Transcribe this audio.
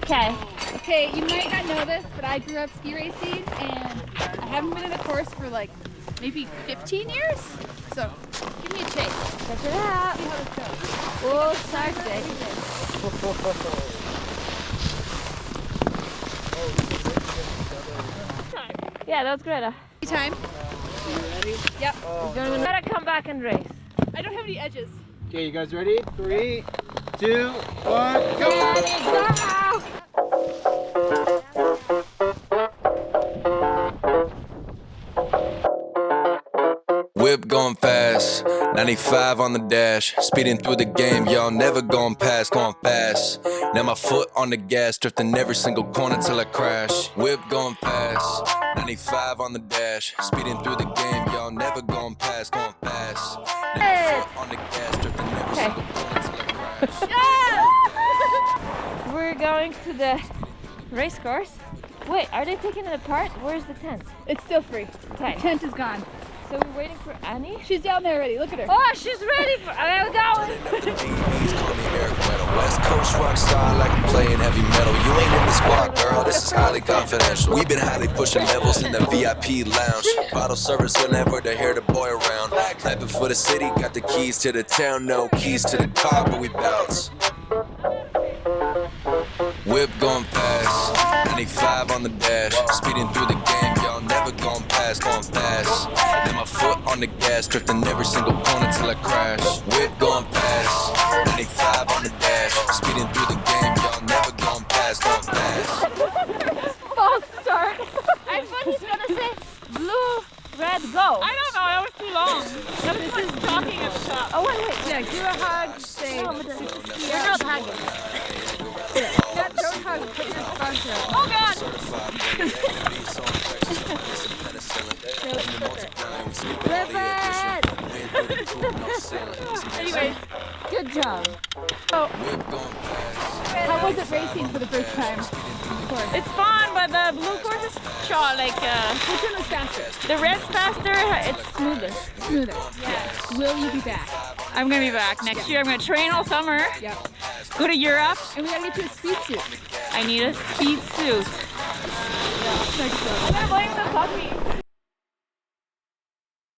Okay. Okay, you might not know this, but I grew up ski racing and I haven't been in a course for like maybe 15 years. So give me a chase. Check it out. See how this goes. We'll start it. Yeah, that was great. Time. You ready? Yep. We gotta come back and race. I don't have any edges. Okay, you guys ready? 3, 2, 1, go! Whip going fast, 95 on the dash, speeding through the game, y'all never going past, going fast. Now my foot on the gas, drifting every single corner till I crash. Whip going fast, 95 on the dash, speeding through the game, y'all never going past, going fast. Now my foot on the gas, drifting every single corner till I crash. We're going to the race course. Wait, are they taking it apart? Where's the tent? It's still free. Okay. The tent is gone. So we're waiting for Annie? She's down there already. Look at her. Oh, she's ready for there we go. West Coast rock star like I'm playing heavy metal. You ain't in the squad, girl. This is highly confidential. We've been highly pushing levels in the VIP lounge. Bottle service whenever they hear the boy around. Clapping for the city, got the keys to the town. No keys to the car, but we bounce. Whip going fast, 95 on the dash, speeding through the game, y'all never going past, going fast. Now my foot on the gas, drifting every single corner till I crash. Whip going fast, 95 on the dash, speeding through the game, y'all never going past, going fast. False start. I thought he's gonna say blue, red, go. I don't know, that was too long. That was like talking at the top. Oh wait. Yeah, give a hug. Say. You're not hugging. Yeah, don't hug. Put your sponge out. Oh God! Anyways, Good job. so how was it racing for the first time? It's fun, but the blue course is short. Like Which one was faster? the red's faster, it's smoother. Smoother. Yeah. Will you be back? I'm gonna be back next year. I'm gonna train all summer. Yep. Go to Europe. And we gotta get you a speed suit. I need a speed suit. Thanks, I'm gonna blame the puppy.